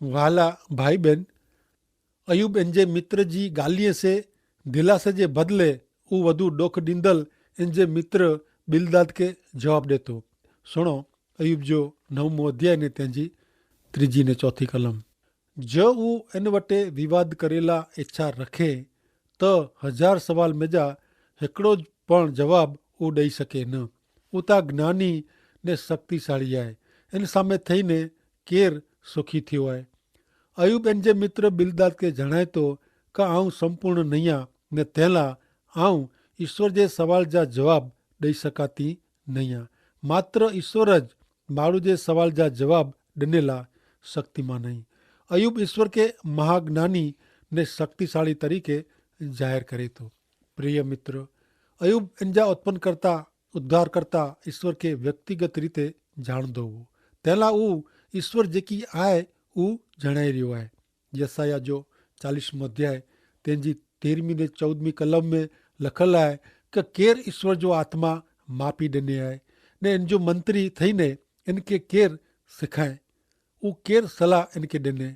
वाला भाई बहन, अयूब इंजे मित्र जी गालीअ से दिलासे जे बदले ऊ वधु डोख ॾींदल इंजे मित्र बिलदाद के जवाब ॾे थो। सुणो अयूब जो 9 अध्याय ने तंहिंजी 3 ने 4 कलम। जो ऊ इन वटे विवाद करेला इच्छा रखे त 1000 सवाल में जा हिकिड़ो पण जवाब ऊ ॾेई सके न। ऊ ता ज्ञानी ने शक्तिशाली आहे। इन सामे थईने केर सुखी थियो आहे। अयूब इंजे मित्र बिलदाद के जणाए थो का आऊं संपूर्ण नहीं आ ने तंहिंला आऊं ईश्वर जे सवाल जा जवाब ॾेई सघां थी नहीं आ। मात्र ईश्वर ज माण्हू जे सवाल जा जवाब ॾिनेला शक्तिमान आहीं। अयूब ईश्वर के महाज्ञानी ने शक्तिशाली तरीके जाहिर करे थो। प्रिय मित्र, अयूब इंजा उत्पन्नकर्ता उद्धारकर्ता ईश्वर के व्यक्तिगत रीते जाणदो हो। तंहिंला ऊ ईश्वर जेकी आहे ऊ जणाए रहियो आहे। यसाया जो 40 अध्याय तंहिंजी 13 ने 14 कलम में लखल आहे कि केर ईश्वर जो आत्मा मापी ॾिने आहे ने इन जो मंत्री थईने इनके केर सिखाए। ऊ केर सलाह इनके ॾिने,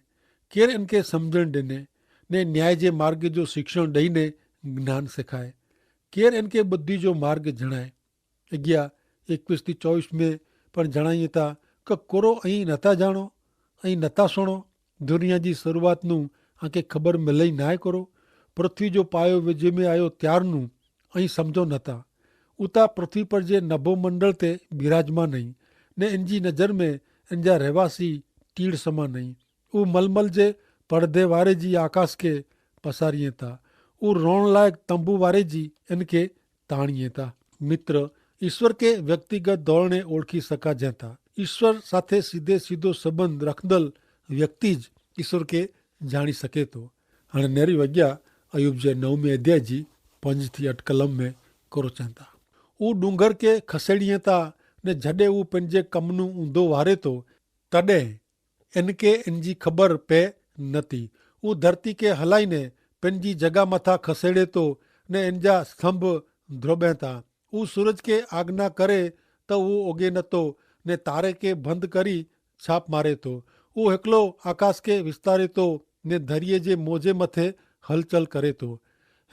केर इनके सम्झण ॾिने ने न्याय जे मार्ग जो शिक्षण ॾेईने ज्ञान सिखाए, केर इनके बुद्धि जो मार्ग जणाए। अॻियां 21-24 में पण जणाइए था कि कुरो ऐं नथा जाणो ऐं नथा सुणो। दुनिया जी शुरूआतनू आंखे ख़बर मिलई ना आहे करो। पृथ्वी जो पायो विझ में आयो त्यारनू ऐं सम्झो नथा। उता पृथ्वी पर जे नभो मंडल ते विराजमान आहीं ने इनजी नज़र में इनजा रहवासी टीड़ समान आहीं। ऊ मलमल जे पर्दे वारे जी आकाश के पसारीए था। ऊ रोण लायक तंबू वारे जी इनके ताणीए था। मित्र, ईश्वर के व्यक्तिगत धोरणे ओळखी सघाजे था। ईश्वर साथे सीधे सीधो संबंध रखदल व्यक्ति ज ईश्वर के जाणी सके थो। हाणे नेरी वॻिया अयूब जे 9 अध्याय जी 5-8 कलम में करो चवनि था। ऊ डूंगर के खसेड़ीए था ने जॾहिं ऊ पंहिंजे कमनू ऊंधो वारे थो तॾहिं इनके इनजी ख़बर पए नथी। ऊ धरती के हलाईने पंहिंजी जॻह मथां खसेड़े थो ने इनजा स्तंभ ध्रोॿे था। ऊ सूरज के आज्ञा करे त ऊ उगे नथो ने तारे के बंदि करी छाप मारे थो। ऊ हिकिड़ो आकाश के विस्तारे थो ने दरिये जे मोजे मथे हलचल करे थो।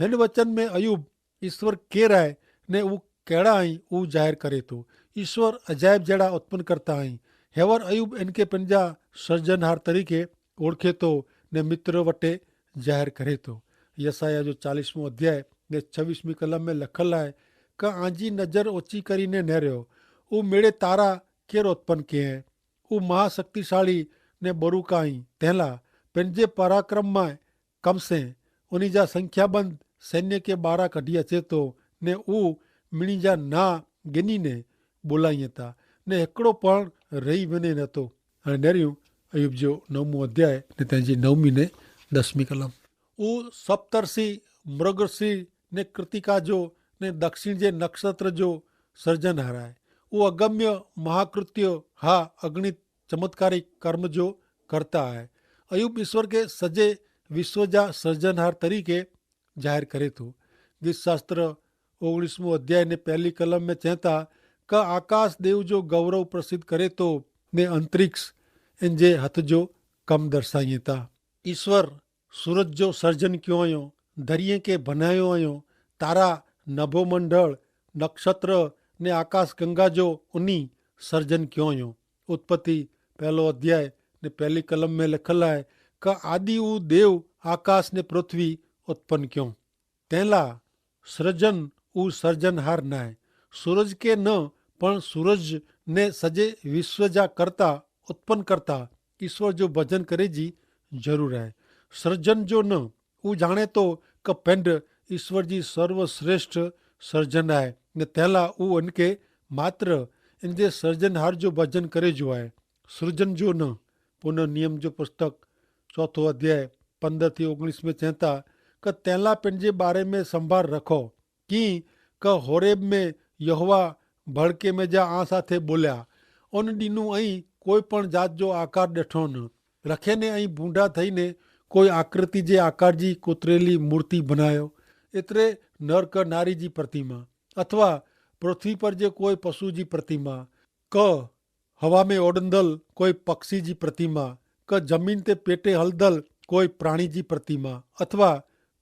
हिन वचन में अयूब ईश्वर केर आहे ने ऊ कहिड़ा आहीं ऊ ज़ाहिर करे थो। ईश्वर अजायब जहिड़ा उत्पन्न करता आहीं। हेवर अयूब इनके पंहिंजा सर्जनहार तरीके ओळखे थो ने मित्र वटे ज़ाहिर करे थो। यसाया जो 40 अध्याय ने 26 कलम में लखल आहे का आंजी नज़र ओची करीने नेरियो। ऊ मेड़े तारा केर उत्पन्न किए। ऊ महाशक्तिशाली ने बरूका आहीं। तंहिंला पंहिंजे पराक्रम मां कम से उन जा संख्याबंद सैन्य के ॿाहिरां कढी अचे थो ने ऊ मिणी जा ना गिनी ने ॿोलाईअ था ने हिकिड़ो पण रही वञे नथो। हाणे नेरियूं अयूब जो 9 अध्याय ने तंहिंजी 9 ने 10 कलम। ऊ सप्तर्षि मृगर्षि ने कृतिका जो ने दक्षिण जे नक्षत्र जो सर्जनहार आहे। ऊ अगम्य महाकृत्य हा अगणित चमत्कारिक कर्म जो करता आहे। अयूब ईश्वर के सजे विश्व जा सर्जनहार तरीके जाहिर करे थो। गीत शास्त्र 19 अध्याय ने 1 कलम में चए था का आकाश देव जो गौरव प्रसिद्ध करे थो ने अंतरिक्ष इन जे हथ जो कम दर्शाइए था। ईश्वर सूरज जो सर्जन कयो आहियो, दरिये के बनायो आहियो, तारा नभो मंडल नक्षत्र ने आकाश गंगा जो उन्हीं सर्जन कयो आहियो। उत्पत्ति 1 अध्याय ने 1 कलम में लिखल आहे का आदि ऊ देव आकाश ने पृथ्वी उत्पन्न क्यों। तंहिंला सृजन ऊ सर्जनहार न आहे। सूरज के न पण सूरज ने सजे विश्व जा कर्ता उत्पन्न करता ईश्वर जो भजन करे जी ज़रूर आहे। सृजन जो न ऊ जाणे तो क पिंड ईश्वर जी सर्वश्रेष्ठ सर्जन आहे ने तंहिंला ऊ इनके मात्र इन जे सर्जनहार जो भजन करे जो आहे। सृजन जो न। पुनः नियम जो पुस्तक 4 अध्याय 15-19 में चए था क तंहिंला पंहिंजे बारे में संभाल रखो की क होरेब में यहोवा भड़के में जा आ साथे बोलिया उन ॾींहुं ऐं कोई पण जात जो आकार ॾिठो न रखे ने ऐं बूंदा थईने कोई आकृति जे आकार जी कुतरेली मूर्ति बनायो। एतिरे नर क नारी जी प्रतिमा अथवा पृथ्वी पर जे कोई पशु जी प्रतिमा क हवा में ओडंदल कोई पक्षी जी प्रतिमा કે જમીન તે પેટે હલદલ કોઈ પ્રાણીજી પ્રતિમા અથવા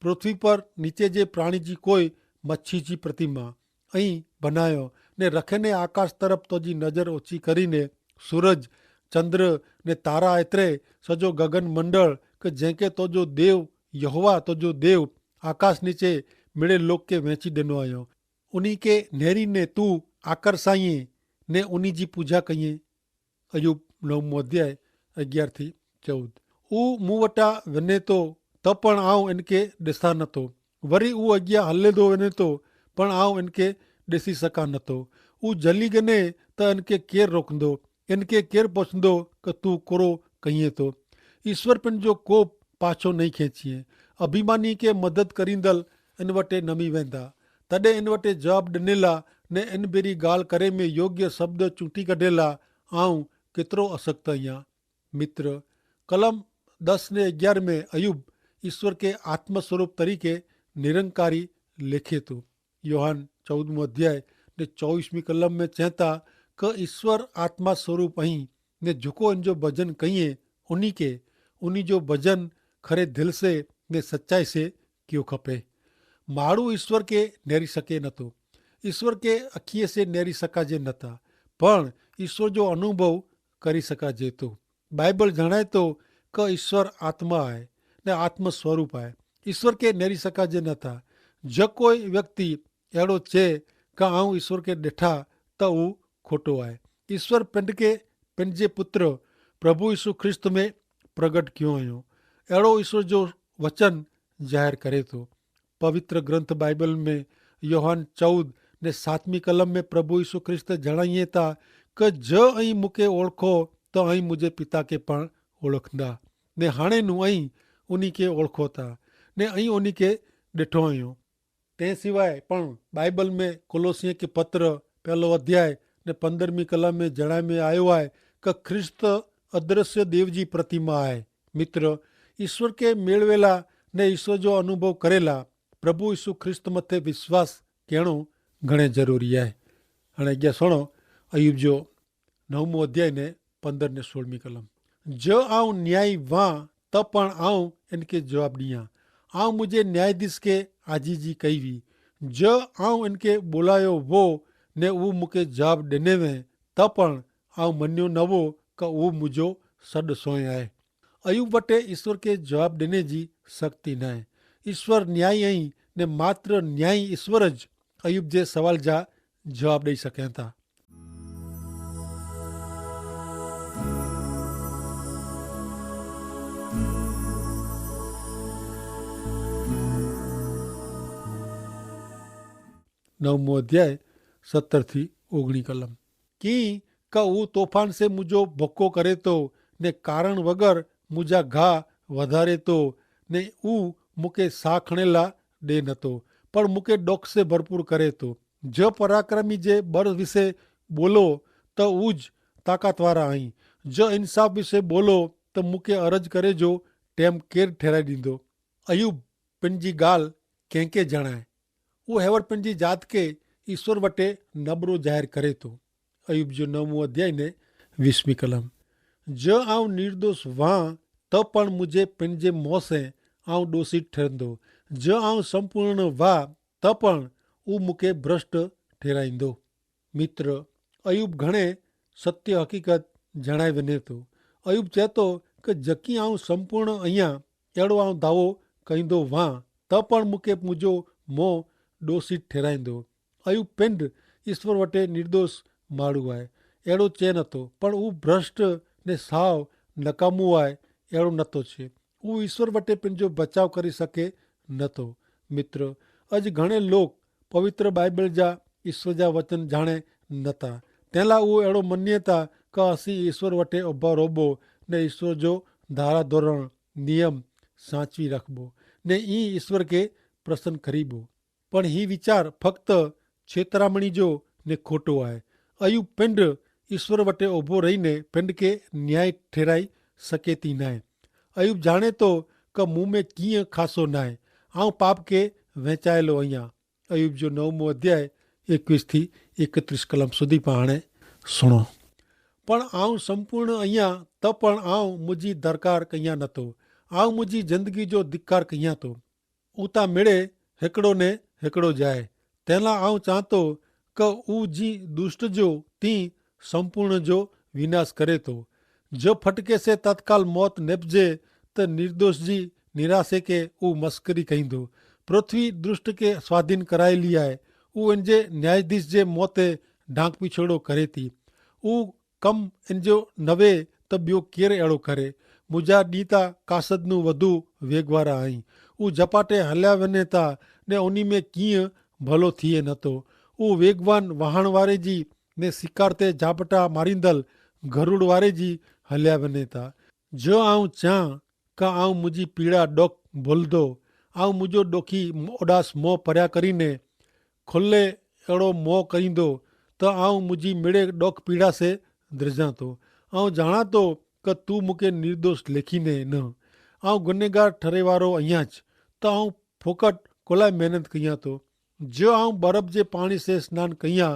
પૃથ્વી પર નીચે જે પ્રાણીજી કોઈ મચ્છીજી પ્રતિમા અહીં બનાવ્યો ને રખેને આકાશ તરફ તોજી નજર ઓછી કરીને સૂરજ ચંદ્ર ને તારા એતરે સજો ગગન મંડળ કે જેકે તોજો દેવ यहोवा तो जो देव आकाश नीचे मेरे लोक के वेची देनो आयो उन्हीं के नेरी ने तू आकर साइए ने उन्हीं जी पूजा कहिए। अयुब 9 अध्याय 11-14। ऊ मुवटा वने तो तपण आओ इनके डेसा न तो वरी ऊ अज्ञा हल्ले दो वने तो पण आओ इनके डेसी सका न तो ऊ जली गने तो इनके केर रोक दो इनके केर पोछंदो कि तू करो कहिए तो ईश्वर पिन जो कोप पाछो नहीं खेंचीए अभिमानी के मदद करींदल इन वटे नमी वेंदा तडे इन वटे जवाब डिनेला ने इन बेरी गाल करे में योग्य शब्द चूंटी कढेला आऊं केतरो असक्त अहियां। मित्र कलम 10 ने 11 में अयुब ईश्वर के आत्मस्वरूप तरीके निरंकारी लिखे तो योहान 14 अध्याय ने 24वीं कलम में चहता क ईश्वर आत्मा स्वरूप अहीं ने झुको इन जो भजन कहिए उन्हीं जो भजन खरे दिल से ने सच्चाई से क्यों खपे। माड़ू ईश्वर के नेरी सके न तो ईश्वर के अखिए से नेरी सकाजे नता पण ईश्वर जो अनुभव करी सकाजे तो बाइबल जणाए तो क ईश्वर आत्मा है ने आत्म स्वरूप है ईश्वर के नेरी सकाजे नता। ज कोई व्यक्ति एड़ो चे का आऊं ईश्वर के डेठा तो ऊ खोटो है। ईश्वर पिंड के पिंजे पुत्र प्रभु यीशु ख्रिस्त में प्रगट क्यों आयो एड़ो ईश्वर जो वचन जाहिर करे तो पवित्र ग्रंथ बाइबल में योहान 14 ने 7वीं कलम में प्रभु यीशु ख्रिस्त जणाइए था कि ज अहीं मुके ओळखो तो अहीं मुझे पिता के पण ओळखंदा ने हाणे नु अहीं उन्हीं के ओळखो था ने अहीं उन्हीं के ॾिठो आहियूं। ते सिवाय पण बाइबल में कोलोसिये के पत्र 1 अध्याय ने 15वीं कलम में जणाए में आयो है कि ख्रिस्त अदृश्य देव जी प्रतिमा है। मित्र ईश्वर के मेळवेला ने ईश्वर जो अनुभव करेला प्रभु यीशु ख्रिस्त मथे विश्वास कहणो घणे जरूरी है। हाणे अॻियां सुणो अयुब जो 9 अध्याय ने 15 ने 16वीं कलम। ज आऊं न्यायी वां त पण आऊं इनके जवाब ॾियां आऊं मुझे न्यायाधीश के आजीजी कई हुई ज आऊं इनके बोलायो वो ने ऊ मूंखे जवाब ॾिने वे त पण आऊं मञियो न वो का ऊ मुंहिंजो सॾु सोए आहे। अयुब वटे ईश्वर के जवाब ॾिने जी शक्ति न आहे। ईश्वर न्यायी आई ने मात्र न्यायी ईश्वर ज अयुब जे सवाल जा जवाब ॾेई सघनि था। नवमो अध्याय 17-19 कलम। की का ऊ तोफान से मुझो भोको करे तो ने कारण वगर मुझा घा वधारे तो ने ऊ मुके सा खणेला दे नतो पर मुके डोक से भरपूर करे तो ज पराक्रमी जे बर विषे बोलो तो ऊज ताकतवारा आई ज इंसाफ विषे बोलो तो मुके अरज करे जो टेम केर ठहराई दींदो। अयुब पिंजी गाल कंहिंखे जणाए ऊ हेवर पिंजी जात के ईश्वर वटे नबरो जाहिर करे तो। अयुब जो 9 अध्याय ने 20वीं कलम। ज आऊं निर्दोष वां त पण मुझे पिंजे मोसे आऊं दोषी ठहंदो ज आऊं संपूर्ण वां त पण ऊ मूंखे भ्रष्ट ठहिराईंदो। मित्र अयुब घणे सत्य हक़ीक़त जणाए वञे थो। अयुब चए थो कि जकी आऊं संपूर्ण आहियां अहिड़ो आऊं दावो कईंदो वां त पण मूंखे मुंहिंजो मोह दोषी ठहिराईंदो। अयुब पिंड ईश्वर वटे निर्दोष माण्हू आहे अहिड़ो चए नथो पण ऊ भ्रष्ट ने साव नकामो आहे अहिड़ो नथो चए। ऊ ईश्वर वटे पंहिंजो बचाव करे सघे नथो। मित्र अॼु घणे लोग पवित्र बाइबल जा ईश्वर जा वचन जाणे नथा तंहिं लाइ उहो अहिड़ो मञे था कि असीं ईश्वर वटे उभा रोबो ने ईश्वर जो धारा धोरण नियम साचवी रखबो ने ई ईश्वर के प्रसन्न करीबो पण ही वीचार फक्त छेतरामणी जो ने खोटो आहे। अयुब पिंड ईश्वर वटे उभो रहीने पिंड के न्याय ठहिराई सके थी न आहे। अयुब जाणे थो कि मूं में कीअं खासो न आहे आऊं पाप के वहेचायलो आहियां। अयुब जो 9 अध्याय 21-31 कलम सुधी पाण सुणो। पण आऊं संपूर्ण अहियां त पण आऊं मुंहिंजी दरकार कयां नथो। आऊं मुंहिंजी ज़िंदगी जो धिक्कार कयां थो। उतां मिड़े हिकिड़ो ने हिकिड़ो जाए। तंहिं लाइ आऊं चां थो क ऊ जी दुष्ट जो तीं संपूर्ण जो विनाश करे थो। जो फटके से तत्काल मौत निपजे त निर्दोष जी निराशे के ऊ मस्करी कहींदो। पृथ्वी दुष्ट के स्वाधीन करायली आहे। ऊ इन जे न्यायाधीश जे मौते ढांक पिछोड़ो करे थी। ऊ कम इन जो नवे त ॿियो केरु अहिड़ो करे। मुंहिंजा ॾींहं त कासदनू वधू वेगवारा आहीं। ऊ झपाटे हलिया वञे था ने उन में कीअं भलो थिए नथो। ऊ वेगवान वाहण वारे जी ने शिकार ते झापटा मारींदल गरुड़ वारे जी हलिया वञे था। जो आऊं चाहियां का आऊं मुंहिंजी पीड़ा ॾोक भुलंदो। आऊं मुंहिंजो ॾोखी उदास मोह परियां करीने खुले अहिड़ो मोह करींदो त आऊं मुंहिंजी मिड़े ॾोख पीड़ा से द्रिजां थो। आऊं ॼाणां थो क तूं मूंखे निर्दोष लेखीने न। आऊं गुनहगार ठरे वारो अहियांच त आऊं फोकट कोलाए महिनत कयां थो। जो आऊं बर्फ़ जे पाणी से सनानु कयां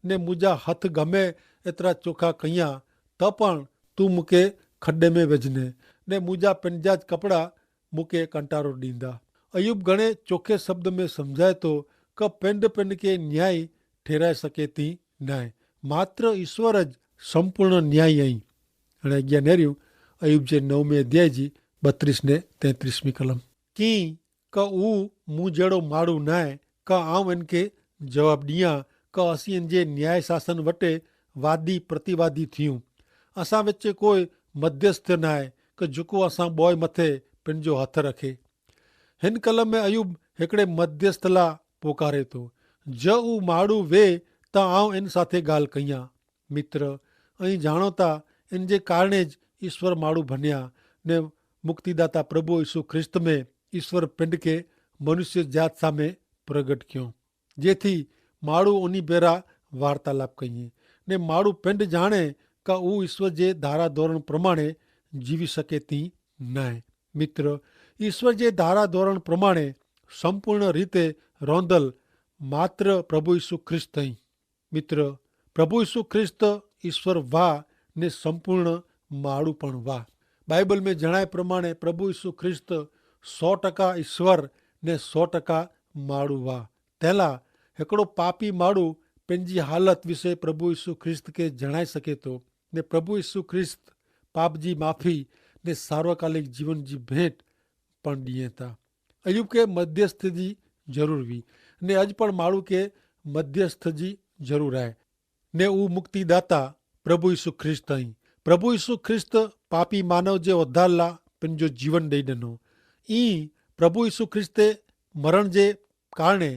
ने मुंहिंजा हथ गमे एतिरा चोखा कयां त पण तूं मूंखे खॾे में विझने ने मुंहिंजा पंजाज कपिड़ा मूंखे कंटारो ॾींदा। अयूब घणे चोखे शब्द में सम्झाए थो क पिंड पिंड खे न्याय ठहिराए सघे थी न मात्र ईश्वर ज संपूर्ण न्याय आई। हाणे अॻियां नेरियूं अयूब जे 9वें अध्याय जी 32 ने 33वीं कलम। की क ऊ मूं जहिड़ो माण्हू न आहे का आऊं इनखे जवाबु ॾियां क असीं इन जे न्याय शासन वटि वादी प्रतिवादी थियूं। असां विच कोई मध्यस्थ न आहे क जेको असां ॿोए मथे पंहिंजो हथ रखे। हिन कलम में अयूब हिकिड़े मध्यस्थ लाइ पोकारे थो। ज ऊ माण्हू वे त आऊं इन साथे ॻाल्हि कयां। मित्र ऐं ॼाणो था इन जे कारणे ज ईश्वर माण्हू बणिया ने मुक्तिदाता प्रभु यीशु ख्रिस्त में ईश्वर पिंड खे मनुष्य जात सामे प्रगट कयो जेथी माण्हू उन भेरा वार्तालाप कये ने माण्हू पिंड जाणे का ऊ ईश्वर जे धारा धोरण प्रमाणे जीवी सके थी न। मित्र ईश्वर जे धारा धोरण प्रमाणे संपूर्ण रीते रोंदल मात्र प्रभु यीशु ख्रिस्त आई। मित्र प्रभु यीशु ख्रिस्त ईश्वर वाह ने संपूर्ण माण्हू पण वाह। बाइबल में जणाए प्रमाणे प्रभु यीशु ख्रिस्त 100% ईश्वर ने 100% माण्हू वाह। तंहिंला हिकिड़ो पापी माण्हू पंहिंजी हालत विषय प्रभु यीशु ख्रिस्त खे जणाए सघे थो ने प्रभु यीशु ख्रिस्त पाप जी माफ़ी ने सार्वकालिक जीवन जी भेंट पण ॾिए था। अयूब खे मध्यस्थ जी ज़रूर हुई ने अॼु पण माण्हू खे मध्यस्थ जी ज़रूर आहे ने ऊ मुक्तिदाता प्रभु यीशु ख्रिस्त आई। प्रभु यीशु ख्रिस्त पापी मानव जे उद्धार लाइ पंहिंजो जीवन ॾेई ॾिनो। ई प्रभु यीशु ख्रिस्त मरण जे कारणे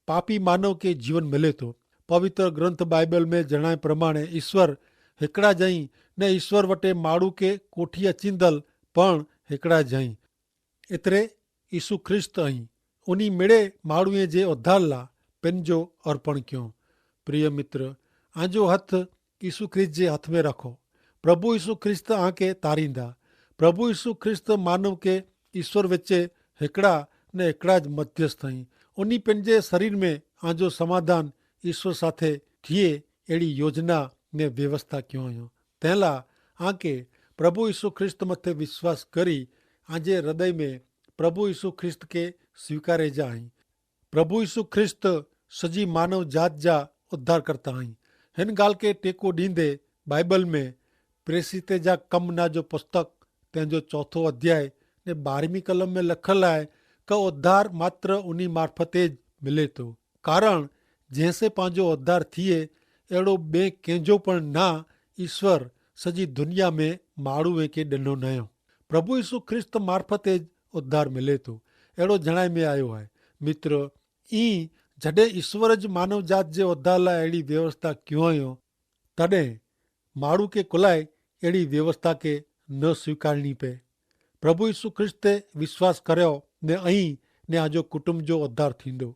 पापी मानव खे जीवन मिले थो। पवित्र ग्रंथ बाइबल में जणाए प्रमाणे ईश्वर हिकिड़ा जई ने ईश्वर वटे माण्हू खे कोठी अचींदल पण हिकिड़ा जई एतिरे यीशु ख्रिस्त आई उनी मिड़े माण्हूअ जे उद्धार लाइ पंहिंजो अर्पण कयो। प्रिय मित्र आंजो हथ यीशु ख्रिस्त जे हथ में रखो। प्रभु यीशु ख्रिस्त आके तारींदा। प्रभु यीशु ख्रिस्त मानव के ईश्वर विच हिकिड़ा ने हिकिड़ा ज मध्यस्थ आई उनी पंहिंजे शरीर में आंजो समाधान ईश्वर साथे थिए अहिड़ी योजना ने व्यवस्था कयो हुयो। तंहिं लाइ आके प्रभु यीशु ख्रिस्त मथे विश्वास करी आंजे हृदय में प्रभु यीशु ख्रिस्त के स्वीकारे जा आई। प्रभु यीशु ख्रिस्त सजी मानव जात जा उद्धार करता आई। हिन ॻाल्हि खे टेको ॾींदे बाइबल में प्रेसित जा कम ना जो पुस्तक तंहिंजो 4 अध्याय ने 12वीं कलम में लिखल आहे क उद्धार मात्र उनी मार्फते मिले थो कारण जंहिंसे पंहिंजो उद्धार थिए अहिड़ो ॿिए कंहिंजो पण ना ईश्वर सॼी दुनिया में माण्हूअ खे ॾिनो नयो। प्रभु यीशु ख्रिस्त मार्फते उद्धार मिले थो अहिड़ो जणाए में आयो आहे। मित्र ई जॾहिं ईश्वर ज मानव जात जे उद्धार लाइ अहिड़ी व्यवस्था कयो हुयो तॾहिं माण्हू खे कुलाए अहिड़ी व्यवस्था खे न स्वीकारणी पए। प्रभु यीशु ख्रिस्त ते विश्वास करियो ने ऐं ने आजो कुटुंब जो उद्धार थींदो।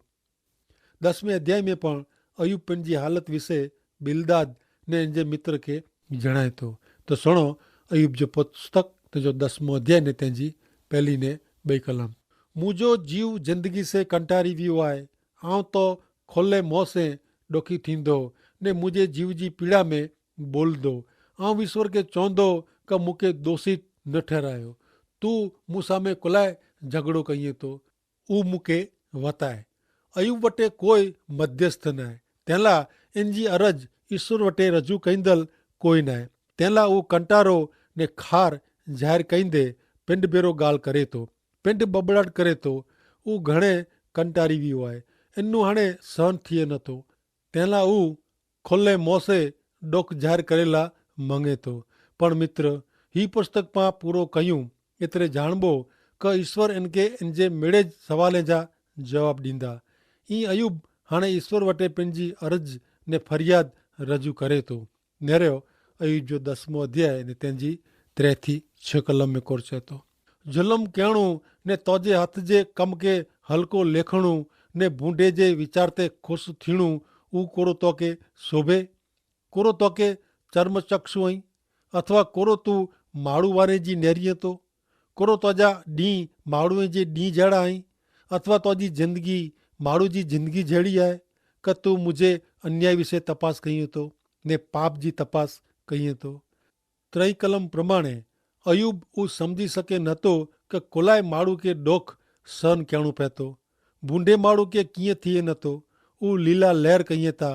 10वें अध्याय में पण अयूब पंहिंजी हालत विषय बिलदाद ने इन जे मित्र खे जणाए थो। त सुणो अयूब जो पुस्तक तुंहिंजो 10मों अध्याय ने तंहिंजी 1 ने 2 कलम। मुंहिंजो जीव ज़िंदगी से कंटारी वियो आहे। आउं तो खुले मोह से ॾुखी थींदो ने मुंहिंजे जीव जी पीड़ा में बोलंदो। आउं ईश्वर खे चवंदो कि मूंखे दोषी न ठहिरायो, तूं मूं साम्हूं कुलाए झगड़ो कईं थो, उहो मूंखे वताए। अयूब वटि कोई मध्यस्थ न आहे, तंहिं लाइ इन जी अरज ईश्वर वटि रजू कईंदड़ कोई न आहे। तंहिं लाइ उहो कंटारो ने खार ज़ाहिर कईंदे पिंड भेरो ॻाल्हि करे थो, पिंड बबड़ाट करे थो। उहो घणे कंटारी वियो आहे, इनू हाणे सहन थिए नथो। तंहिं लाइ उहो खुले मुंहं से ॾोख ज़ाहिर करे लाइ मङे थो। पण मित्र, ही पुस्तक पां पूरो कयूं एतिरे ॼाणबो कि ईश्वर इनखे इनजे मिड़े सवाल जा जवाब ॾींदा। ईअं अयूब हाणे ईश्वर वटि पंहिंजी अर्ज़ ने फरियाद रजू करे थो। नेरियो अयूब जो 10मों अध्याय ने तंहिंजी 3-6 कलम में कोर चए थो, ज़ुल्म करणु ने तोजे हथ जे कम खे हल्को लेखणु ने बूंडे जे वीचार ते ख़ुशि थियणु, उहो कोरो तोखे शोभे? कोरो तोखे चर्म चक्षु आहीं, अथवा कोरो तूं माड़ू वारे जी नेरीअ तो? कोरो तुंहिंजा ॾींहं माड़ूअ जे ॾींहं जहिड़ा आहीं, अथवा तुंहिंजी ज़िंदगी माड़ू जी ज़िंदगी जहिड़ी आहे कि तूं मुंहिंजे अन्याय विषय तपास कईं थो ने पाप जी तपास कईं थो। 3 कलम प्रमाणे अयूब उहो सम्झी सघे नथो कि कुलाए माण्हू खे ॾोख सहन करणो पए थो, बूंडे माण्हू खे कीअं थिए नथो। उहो लीला लहर कईं था।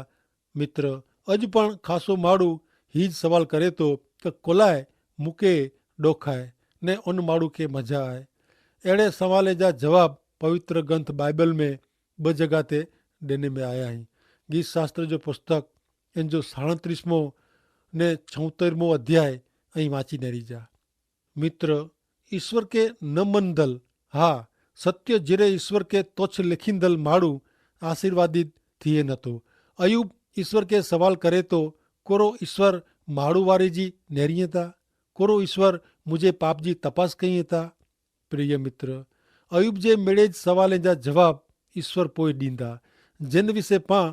मित्र, अॼु पण ख़ासो माण्हू हीउ सवाल करे थो कि कुलाए मूंखे ॾोख आहे ने उन माण्हू खे मज़ा आहे। अहिड़े सवाल जा जवाब पवित्र ग्रंथ बाइबल में 2 जॻह ते ॾिने में आया आहिनि। गीत शास्त्र जो पुस्तक इन जो 37मों ने 76मों अध्याय ऐं वाची नेरी जा। मित्र, ईश्वर खे न मञदल, हा सत्य जिरे ईश्वर खे तुच्छ लिखींदल माण्हू आशीर्वादित थिए नथो। अयूब ईश्वर खे सवाल करे थो, कोरो ईश्वर माण्हू वारे जी नेरीअ था? कोरो ईश्वर मुंहिंजे पाप जी तपास कईं था? प्रिय मित्र, अयूब जे मिड़े सवाल जा जवाब ईश्वर पोइ ॾींदा, जिन विषय पां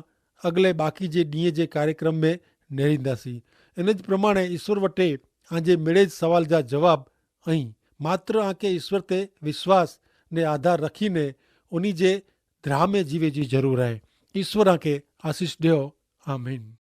अॻिले बाक़ी जे ॾींहं जे कार्यक्रम में नेरींदासीं। इन जे प्रमाणे ईश्वर वटि आजे मिड़े सवाल जा जवाब ऐं मात्र आके ईश्वर ते विश्वास ने आधार रखीने उन्हीं जे राह में जीवे जी ज़रूर आहे। ईश्वर आके आशीष ॾियो। आमीन।